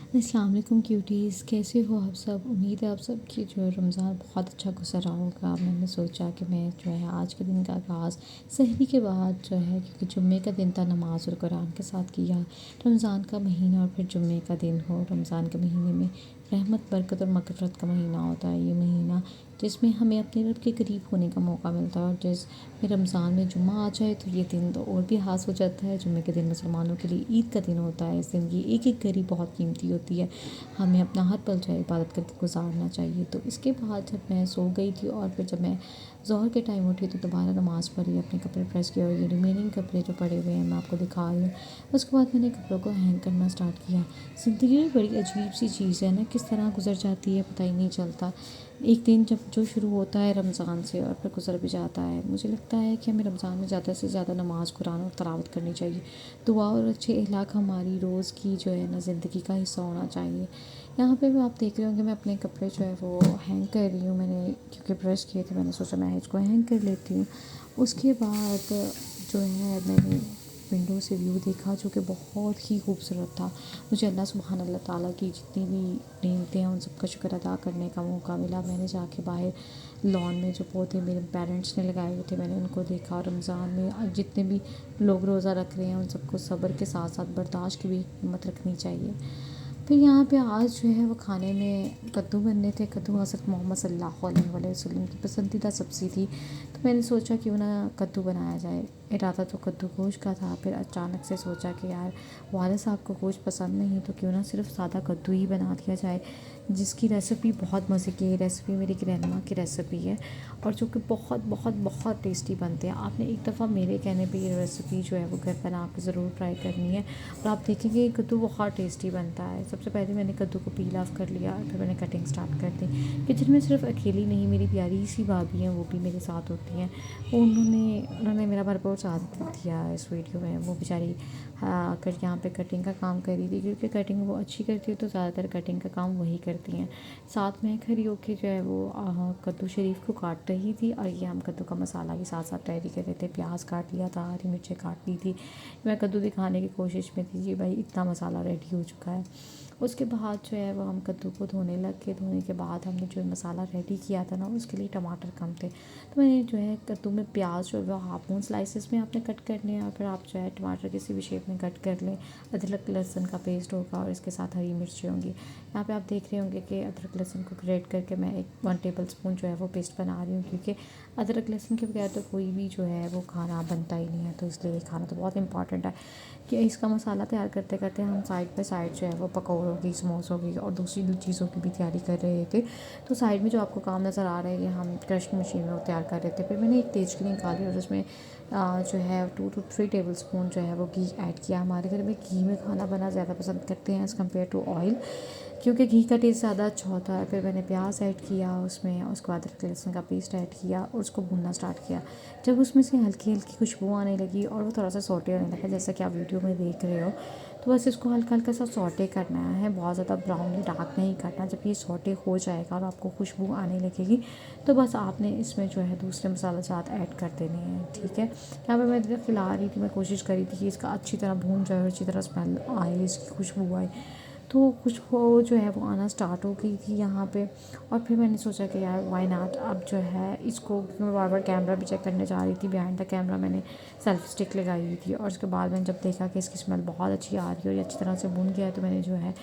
अस्सलाम वालेकुम क्यूटीज़, कैसे हो आप सब। उम्मीद है आप सब की जो है रमज़ान बहुत अच्छा गुजर रहा होगा। मैंने सोचा कि मैं जो है आज के दिन का आगाज़ सहरी के बाद जो है, क्योंकि जुम्मे का दिन था, नमाज और कुरान के साथ किया। रमज़ान का महीना और फिर जुम्मे का दिन हो। रमज़ान के महीने में रहमत, बरकत और मग़फ़िरत का महीना होता है। ये महीना जिसमें हमें अपने रब के करीब होने का मौका मिलता है, और जिसमें रमज़ान में जुम्मा आ जाए तो ये दिन तो और भी ख़ास हो जाता है। जुम्मे के दिन मुसलमानों के लिए ईद का दिन होता है। इस दिन की एक घड़ी बहुत कीमती होती है। हमें अपना हर पल जो है इबादत करके गुजारना चाहिए। तो इसके बाद जब मैं सो गई थी और फिर जब मैं ज़ोहर के टाइम उठी तो दोबारा नमाज़ पढ़ी, अपने कपड़े प्रेस किए, और ये रिमेनिंग कपड़े जो पड़े हुए हैं मैं आपको दिखा रही हूँ। उसके बाद मैंने कपड़ों को हैंग करना स्टार्ट किया। ज़िंदगी में बड़ी अजीब सी चीज़ है ना, किस तरह गुजर जाती है पता ही नहीं चलता। एक दिन जब जो शुरू होता है रमज़ान से और फिर गुजर भी जाता है। मुझे लगता है कि हमें रमज़ान में ज़्यादा से ज़्यादा नमाज़, कुरान और तिलावत करनी चाहिए। दुआ और अच्छे अखलाक हमारी रोज़ की जो है ना ज़िंदगी का हिस्सा होना चाहिए। यहाँ पे भी आप देख रहे होंगे मैं अपने कपड़े जो है वो हैंग कर रही हूँ। मैंने क्योंकि प्रेस किए थे, मैंने सोचा मैं इसको हैंग कर लेती हूँ। उसके बाद जो है मैंने विंडो से व्यू देखा जो कि बहुत ही खूबसूरत था। मुझे अल्लाह सुब्हान अल्लाह ताला की जितनी भी नेमतें हैं उन सब का शुक्र अदा करने का मौका मिला। मैंने जाके बाहर लॉन में जो पौधे मेरे पेरेंट्स ने लगाए हुए थे मैंने उनको देखा। और रमज़ान में जितने भी लोग रोज़ा रख रहे हैं उन सबको सब्र के साथ साथ बर्दाश्त की भी हिम्मत रखनी चाहिए। फिर यहाँ पे आज जो है वो खाने में कद्दू बनने थे। कद्दू हज़रत मोहम्मद सल्लल्लाहु अलैहि वसल्लम की पसंदीदा सब्ज़ी थी, तो मैंने सोचा क्यों ना कद्दू बनाया जाए। इरादा तो कद्दू गोश्त का था, फिर अचानक से सोचा कि यार वाले साहब को गोश्त पसंद नहीं, तो क्यों ना सिर्फ सादा कद्दू ही बना दिया जाए, जिसकी रेसिपी बहुत मज़े की है। रेसिपी मेरी ग्रैंडमा की रेसिपी है और जो कि बहुत बहुत बहुत टेस्टी बनते हैं। आपने एक दफ़ा मेरे कहने पे ये रेसिपी जो है वो घर बना के ज़रूर ट्राई करनी है, और आप देखेंगे कद्दू बहुत टेस्टी बनता है। सबसे पहले मैंने कद्दू को पील ऑफ कर लिया, फिर मैंने कटिंग स्टार्ट कर दी। किचन में सिर्फ अकेली नहीं, मेरी प्यारी सी भाभी हैं, वो भी मेरे साथ होती हैं। उन्होंने मेरा भरपूर साथ दिया इस वीडियो में। वो बेचारी कर यहाँ पे कटिंग का काम कर रही थी, क्योंकि कटिंग वो अच्छी करती है तो ज़्यादातर कटिंग का काम वही करती हैं। साथ में खड़ी होके जो है वो कद्दू शरीफ को काट रही थी, और ये हम कद्दू का मसाला भी साथ साथ रेडी कर रहे थे। प्याज काट लिया था, हरी मिर्चें काट ली थी। मैं कद्दू दिखाने की कोशिश में थी कि भाई इतना मसाला रेडी हो चुका है। उसके बाद जो है वो हम कद्दू को धोने लग गए। धोने के बाद हमने जो मसाला रेडी किया था ना उसके लिए टमाटर कम थे, तो मैंने जो है कद्दू में प्याज जो है वो हाफ मून स्लाइसेस में आपने कट करने हैं, और फिर आप जो है टमाटर किसी भी शेप में कट कर लें। अदरक लहसुन का पेस्ट होगा और इसके साथ हरी मिर्ची होंगी। यहाँ पे आप देख रहे होंगे कि अदरक लहसुन को ग्रेट करके मैं 1 टेबल स्पून जो है वो पेस्ट बना रही हूँ, क्योंकि अदरक लहसुन के बगैर तो कोई भी जो है वो खाना बनता ही नहीं है। तो इसलिए ये खाना तो बहुत इंपॉर्टेंट है कि इसका मसाला तैयार करते करते हम साइड बाय साइड जो है वो पकौड़ों की, समोसों की और दूसरी भी चीज़ों की भी तैयारी कर रहे थे। तो साइड में जो आपको काम नज़र आ रहा है, ये हम क्रशिंग मशीन में वो तैयार कर रहे थे। फिर मैंने एक तेज की निकाली और उसमें जो है 2 to 3 टेबल स्पून जो है वो घी ऐड किया। हमारे घर में घी में खाना बनाना ज़्यादा पसंद करते हैं एज़ कम्पेयर टू ऑयल, क्योंकि घी का टेस्ट ज़्यादा अच्छा होता है। फिर मैंने प्याज ऐड किया उसमें, उसके बाद अदरक लहसुन का पेस्ट ऐड किया और उसको भूनना स्टार्ट किया। जब उसमें से हल्की हल्की खुशबू आने लगी और वो थोड़ा सा सौटे होने लगा, जैसा कि आप वीडियो में देख रहे हो, तो बस इसको हल्का हल्का सा सौटे करना है, बहुत ज़्यादा ब्राउन या डार्क नहीं करना। जब ये सौटे हो जाएगा और आपको खुशबू आने लगेगी तो बस आपने इसमें जो है दूसरे मसाले साथ ऐड कर देने हैं, ठीक है। यहाँ पे मैं खिला रही थी, मैं कोशिश करी थी कि इसका अच्छी तरह भून जाए और अच्छी तरह स्मेल आए, इसकी खुशबू आए। तो खुशबू जो है वो आना स्टार्ट हो गई थी यहाँ पे। और फिर मैंने सोचा कि यार व्हाई नॉट, अब जो है इसको, मैं बार बार कैमरा भी चेक करने जा रही थी। बिहाइंड द कैमरा मैंने सेल्फी स्टिक लगाई हुई थी, और उसके बाद मैंने जब देखा कि इसकी स्मेल बहुत अच्छी आ रही है और ये अच्छी तरह से भून गया है, तो मैंने जो है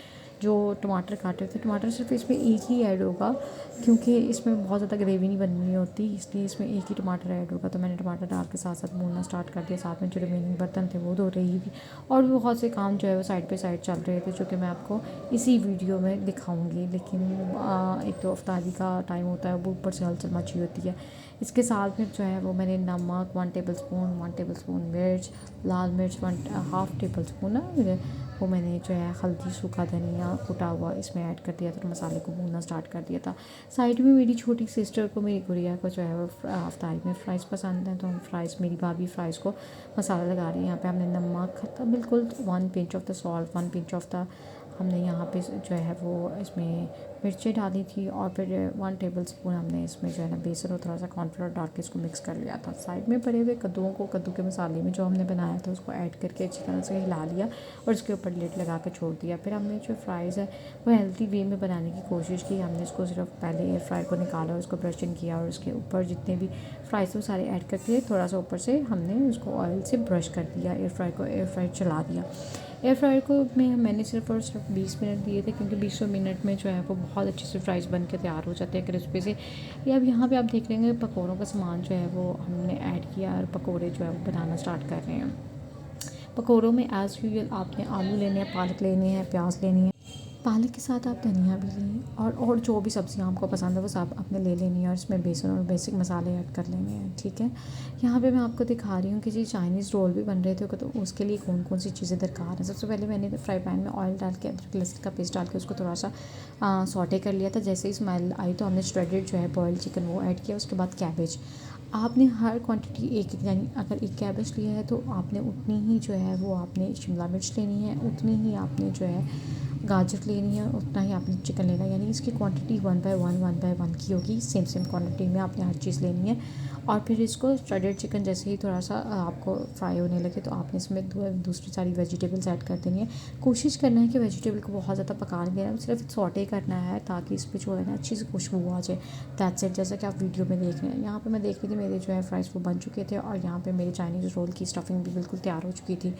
जो टमाटर काटे थे, टमाटर सिर्फ इसमें एक ही ऐड होगा, क्योंकि इसमें बहुत ज़्यादा ग्रेवी नहीं बननी होती, इसलिए इसमें एक ही टमाटर ऐड होगा। तो मैंने टमाटर डाल के साथ साथ भूनना स्टार्ट कर दिया। साथ में जो रिमेनिंग बर्तन थे वो धो रही थी, और भी बहुत से काम जो है वो साइड बाय साइड चल रहे थे, जो कि मैं आपको इसी वीडियो में दिखाऊंगी। लेकिन एक तो अफ्तारी का टाइम होता है, वो ऊपर से हलचल मची होती है। इसके साथ में जो है वो मैंने नमक 1 टेबल स्पून मिर्च, लाल मिर्च 1.5 टेबल स्पून ना, वो मैंने जो है हल्दी, सूखा धनिया कुटा हुआ इसमें ऐड कर दिया था, तो मसाले को भूनना स्टार्ट कर दिया था। साइड में मेरी छोटी सिस्टर को, मेरी गुड़िया को जो है वो अफ्तारी में फ़्राइज़ पसंद है, तो हम फ़्राइज़, मेरी भाभी फ़्राइज़ को मसाला लगा रही है। यहाँ पे हमने नमक बिल्कुल 1 pinch of the salt, 1 pinch of the हमने यहाँ पे जो है वो इसमें मिर्ची डाली थी और फिर 1 टेबलस्पून हमने इसमें जो है ना बेसन और थोड़ा सा कॉर्नफ्लोर डाल के इसको मिक्स कर लिया था। साइड में पड़े हुए कद्दूओं को कद्दू के मसाले में जो हमने बनाया था उसको ऐड करके अच्छी तरह से हिला लिया और उसके ऊपर लिड लगा के छोड़ दिया। फिर हमने जो फ्राइज़ है वो हेल्दी वे में बनाने की कोशिश की। हमने इसको सिर्फ पहले एयर फ्रायर को निकाला और उसको ब्रशिंग किया और उसके ऊपर जितने भी फ्राइज़ वो सारे ऐड करके थोड़ा सा ऊपर से हमने उसको ऑयल से ब्रश कर दिया। एयर फ्रायर चला दिया। एयर फ्रायर को मैंने सिर्फ और सिर्फ 20 मिनट दिए थे, क्योंकि 20 मिनट में जो है वो बहुत अच्छे से फ्राइज़ बन के तैयार हो जाते हैं क्रिस्पी से। या अब यहाँ पे आप देख लेंगे पकौड़ों का सामान जो है वो हमने ऐड किया और पकौड़े जो है वो बनाना स्टार्ट कर रहे हैं। पकौड़ों में एज़ यूजुअल आपने आलू लेने हैं, पालक लेनी है, प्याज लेनी है। पालक के साथ आप धनिया भी लें और जो भी सब्ज़ियाँ आपको पसंद है वो सब आपने ले लेनी है और इसमें बेसन और बेसिक मसाले ऐड कर लेने हैं। ठीक है, यहाँ पे मैं आपको दिखा रही हूँ कि जी चाइनीज़ रोल भी बन रहे थे, तो उसके लिए कौन कौन सी चीज़ें दरकार हैं। सबसे पहले मैंने फ्राई पैन में ऑयल डाल के अदरक लहसुन का पेस्ट डाल के उसको थोड़ा सा सौटे कर लिया था। जैसे ही स्मेल आई तो हमने श्रेडेड जो है बॉयल्ड चिकन वो ऐड किया। उसके बाद कैबेज आपने हर क्वांटिटी एक यानी अगर एक कैबेज लिया है तो आपने उतनी ही जो है वो आपने शिमला मिर्च लेनी है, उतनी ही आपने जो है गाजर लेनी है, उतना ही आपने चिकन लेना है। यानी इसकी क्वांटिटी 1/1 की होगी। सेम क्वांटिटी में आपने हर चीज़ लेनी है। और फिर इसको श्रेडेड चिकन जैसे ही थोड़ा सा आपको फ्राई होने लगे तो आपने इसमें दूसरी सारी वेजिटेबल्स ऐड कर देनी है। कोशिश करना है कि वेजिटेबल को बहुत ज़्यादा पका नहीं देना, सिर्फ सौटे करना है ताकि इस पर जो है ना अच्छी सी खुशबू आ जाए। That's it. जैसा कि आप वीडियो में देख रहे हैं, यहाँ पे मैं देख रही थी मेरे जो है फ्राइज़ वो बन चुके थे और यहाँ पे मेरे चाइनीज़ रोल की स्टफिंग भी बिल्कुल तैयार हो चुकी थी।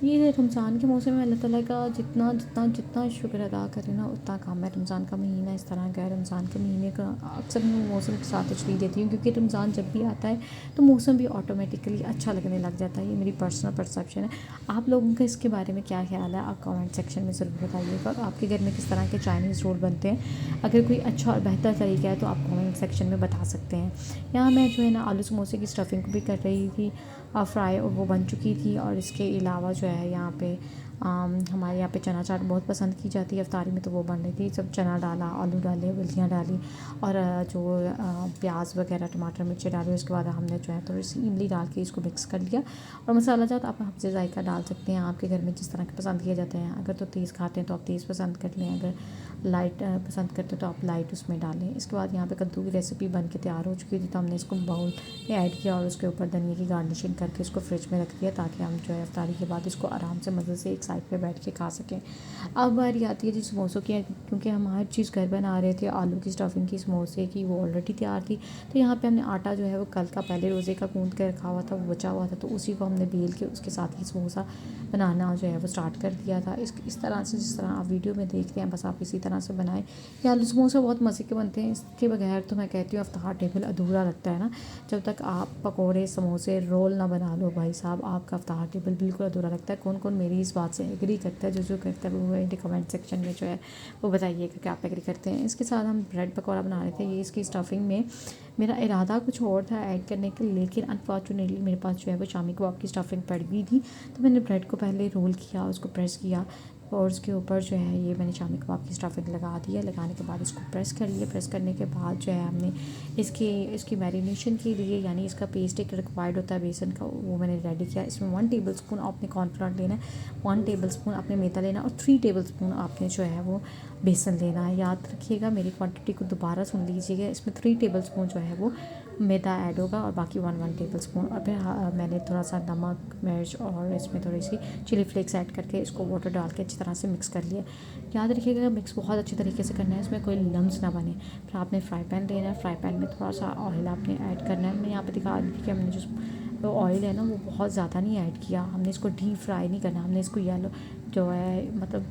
ये रमज़ान के मौसम में अल्लाह ताला का जितना जितना जितना शुक्र अदा करें ना उतना कम है। रमज़ान का महीना इस तरह का है। रमज़ान के महीने का अक्सर मैं मौसम के साथ तशरीह देती हूँ, क्योंकि रमज़ान जब भी आता है तो मौसम भी ऑटोमेटिकली अच्छा लगने लग जाता है। ये मेरी पर्सनल परसेप्शन है। आप लोगों का इसके बारे में क्या ख्याल है, आप कमेंट सेक्शन में ज़रूर बताइएगा। और आपके घर में किस तरह के चाइनीज़ रोल बनते हैं, अगर कोई अच्छा और बेहतर तरीका है तो आप कमेंट सेक्शन में बता सकते हैं। यहाँ मैं जो है ना आलू समोसे की स्टफिंग भी कर रही थी फ्राई, और वो बन चुकी थी। और इसके अलावा जो है यहाँ पे हमारे यहाँ पे चना चाट बहुत पसंद की जाती है इफ्तारी में, तो वो बन रही थी। सब चना डाला, आलू डाले, बल्लियाँ डाली और जो प्याज वगैरह टमाटर मिर्ची डाली। उसके बाद हमने जो है थोड़ी सी इमली डाल के इसको मिक्स कर लिया। और मसाला जात आप हफ्ज़े जायका डाल सकते हैं, आपके घर में जिस तरह के पसंद किए जाते हैं। अगर तो तेज़ खाते हैं तो आप तेज़ पसंद कर लें, अगर लाइट पसंद करते हैं तो आप लाइट उसमें डालें। इसके बाद यहाँ पे कद्दू की रेसिपी बन के तैयार हो चुकी थी, तो हमने इसको बाउल में ऐड किया और उसके ऊपर धनिया की गार्निशिंग करके इसको फ्रिज में रख दिया, ताकि हम जो है इफ्तारी के बाद इसको आराम से मज़े से एक साइड पे बैठ के खा सकें। अब बारी आती है जी समोसों की, क्योंकि हम हर चीज़ घर बना रहे थे। आलू की स्टफिंग की, समोसे की, वो ऑलरेडी तैयार थी। तो यहाँ पे हमने आटा जो है वो कल का पहले रोज़े का गूँथ के रखा हुआ था, वो बचा हुआ था, तो उसी को हमने बेल के उसके साथ ही समोसा बनाना जो है वो स्टार्ट कर दिया था। इस तरह से जिस तरह आप वीडियो में देख रहे हैं, बस आप इसी तरह से बनाएं। ये आलू समोसा बहुत मज़े के बनते हैं। इसके बगैर तो मैं कहती हूँ इफ्तार टेबल अधूरा लगता है ना। जब तक आप पकोड़े, समोसे, रोल ना बना लो भाई साहब, आपका इफ्तार टेबल बिल्कुल अधूरा लगता है। कौन कौन मेरी इस बात से एग्री करता है, जो करता है वो मेरे कमेंट सेक्शन में जो है वो बताइएगा कि आप एग्री करते हैं। इसके साथ हम ब्रेड पकौड़ा बना रहे थे। ये इसकी स्टफिंग में मेरा इरादा कुछ और था ऐड करने का, लेकिन अनफॉर्चुनेटली मेरे पास जो है वो शामी कबाब की स्टफिंग पड़ गई थी। तो मैंने ब्रेड को पहले रोल किया, उसको प्रेस किया और उसके ऊपर जो है ये मैंने शामी कबाब की स्टफिंग लगा दी है। लगाने के बाद इसको प्रेस कर लिया। प्रेस करने के बाद जो है हमने इसकी मैरिनेशन के लिए, यानी इसका पेस्ट एक रिक्वायर्ड होता है बेसन का, वो मैंने रेडी किया। इसमें 1 टेबलस्पून आपने कॉर्नफ्लोर लेना है, 1 टेबलस्पून आपने मैदा लेना और 3 टेबलस्पून आपने जो है वो बेसन लेना है। याद रखिएगा, मेरी क्वांटिटी को दोबारा सुन लीजिएगा। इसमें 3 टेबलस्पून जो है वो मैदा ऐड होगा और बाकी 1 टेबलस्पून। और फिर मैंने थोड़ा सा नमक, मिर्च और इसमें थोड़ी सी चिली फ्लेक्स ऐड करके इसको वाटर डाल के अच्छी तरह से मिक्स कर लिया। याद रखिएगा मिक्स बहुत अच्छी तरीके से करना है, इसमें कोई लम्स ना बने। फिर आपने फ्राई पैन लेना है, फ्राई पैन में थोड़ा सा ऑयल आपने ऐड करना है। मैं यहाँ पे दिखा रही थी कि हमने जो ऑयल है ना वो बहुत ज़्यादा नहीं ऐड किया। हमने इसको डीप फ्राई नहीं करना, हमने इसको येलो जो है मतलब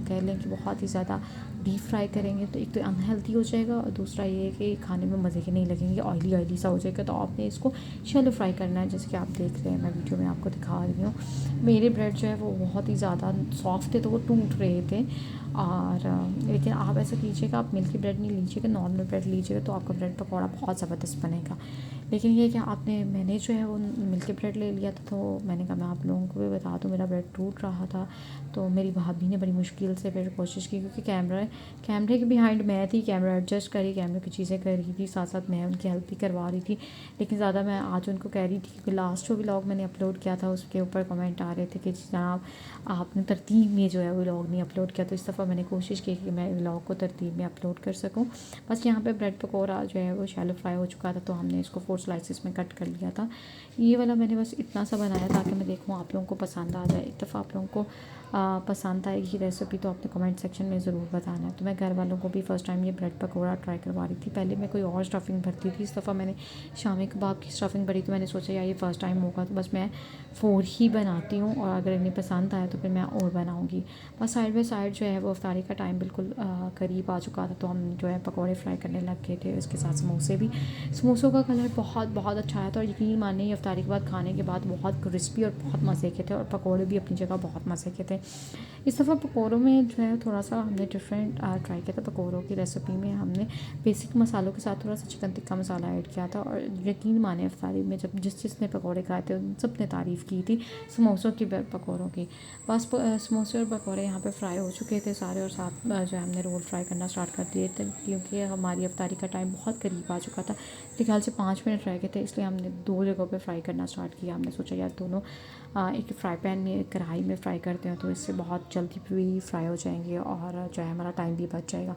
कह लें कि बहुत ही ज़्यादा डीप फ्राई करेंगे तो एक तो अनहेल्दी हो जाएगा और दूसरा ये है कि खाने में मज़े के नहीं लगेंगे, ऑयली सा हो जाएगा। तो आपने इसको शैलो फ्राई करना है, जैसे कि आप देख रहे हैं, मैं वीडियो में आपको दिखा रही हूँ। मेरे ब्रेड जो है वो बहुत ही ज़्यादा सॉफ्ट थे तो वो टूट रहे थे। और लेकिन आप ऐसा कीजिएगा, आप मिल्की ब्रेड नहीं लीजिएगा, नॉर्मल ब्रेड लीजिएगा तो आपका ब्रेड पकौड़ा बहुत ज़बरदस्त बनेगा। लेकिन ये क्या मैंने जो है वो मिल्की ब्रेड ले लिया था, तो मैंने कहा मैं आप लोगों को भी बता दूँ, मेरा ब्रेड टूट रहा था। तो मेरी भाभी ने बड़ी मुश्किल से फिर कोशिश की, क्योंकि कैमरे के बिहाइंड मैं थी, कैमरा एडजस्ट करी, कैमरे की चीज़ें कर रही थी, साथ साथ मैं उनकी हेल्प भी करवा रही थी। लेकिन ज़्यादा मैं आज उनको कह रही थी, क्योंकि लास्ट जो व्लॉग मैंने अपलोड किया था उसके ऊपर कमेंट आ रहे थे कि जनाब आपने तरतीब में जो है वो व्लॉग नहीं अपलोड किया। तो इस दफ़ा मैंने कोशिश की कि मैं व्लॉग को तरतीब में अपलोड कर सकूँ। बस यहाँ पे ब्रेड पकौड़ा जो है वो शैलो फ्राई हो चुका था, तो हमने इसको 4 स्लाइसेस में कट कर लिया था। ये वाला मैंने बस इतना सा बनाया ताकि मैं देखूँ आप लोगों को पसंद आ जाए। एक दफ़ा आप लोगों को पसंद आएगी रेसिपी तो आपने कमेंट सेक्शन में ज़रूर बताना है। तो मैं घर वालों को भी फ़र्स्ट टाइम ये ब्रेड पकौड़ा ट्राई करवा रही थी। पहले मैं कोई और स्टफिंग भरती थी, इस दफ़ा मैंने शामी कबाब की स्टफिंग भरी। तो मैंने सोचा यार ये फ़र्स्ट टाइम होगा तो बस मैं 4 ही बनाती हूँ, और अगर इन्हें पसंद आया तो फिर मैं और बनाऊँगी। बस साइड बाय साइड जो है वो अफ्तारी का टाइम बिल्कुल करीब आ चुका था, तो हम जो है पकौड़े फ्राई करने लग गए थे। उसके साथ समोसे भी, समोसों का कलर बहुत बहुत अच्छा आया था, और यकीन मानिए ये अफ्तारी के बाद खाने के बाद बहुत क्रिस्पी और बहुत मज़े के थे, और पकौड़े भी अपनी जगह बहुत मज़े के थे। इस दफ़ा पकौड़ों में जो है थोड़ा सा हमने डिफरेंट ट्राई किया था। पकौड़ों की रेसिपी में हमने बेसिक मसालों के साथ थोड़ा सा चिकन टिक्का मसाला ऐड किया था, और यकीन माने अफ्तारी में जब जिसने पकौड़े खाए थे उन सब ने तारीफ़ की थी समोसों की, पकौड़ों की। बस समोसे और पकौड़े यहाँ पे फ्राई हो चुके थे सारे, और साथ जो है हमने रोल फ्राई करना स्टार्ट कर दिए थे, क्योंकि हमारी अफ्तारी का टाइम बहुत करीब आ चुका था। मेरे ख्याल से 5 मिनट रह गए थे, इसलिए हमने 2 जगहों पे फ्राई करना स्टार्ट किया। हमने सोचा यार दोनों एक फ्राई पैन में, एक कढ़ाई में फ्राई करते हैं, तो इससे बहुत जल्दी भी फ्राई हो जाएंगे और जो है हमारा टाइम भी बच जाएगा।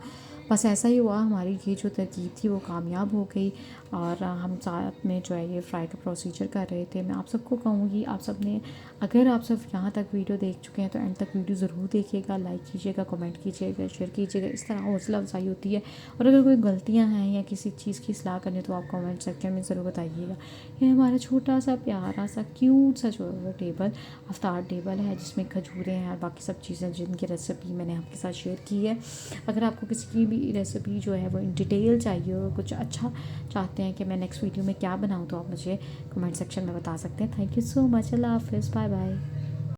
बस ऐसा ही हुआ, हमारी ये जो तरकीब थी वो कामयाब हो गई, और हम साथ में जो है ये फ्राई का प्रोसीजर कर रहे थे। मैं आप सबको कहूँगी, आप सब ने अगर आप सब यहाँ तक वीडियो देख चुके हैं तो एंड तक वीडियो ज़रूर देखिएगा, लाइक कीजिएगा, कमेंट कीजिएगा, शेयर कीजिएगा। इस तरह हौसला अफजाई होती है। और अगर कोई गलतियाँ हैं या किसी चीज़ की सलाह करनी तो आप कमेंट सेक्शन में ज़रूर बताइएगा। ये हमारा छोटा सा प्यारा सा क्यूट सा जो है टेबल अफ्तार टेबल है, जिसमें खजूरें हैं और बाकी सब चीज़ें जिनकी रेसिपी मैंने आपके साथ शेयर की है। अगर आपको किसी की भी रेसिपी जो है वो इन डिटेल चाहिए हो, कुछ अच्छा चाहते हैं कि मैं नेक्स्ट वीडियो में क्या बनाऊँ, तो आप मुझे कमेंट सेक्शन में बता सकते हैं। Thank you so much. अल्लाह हाफ़िज़, बाय बाय।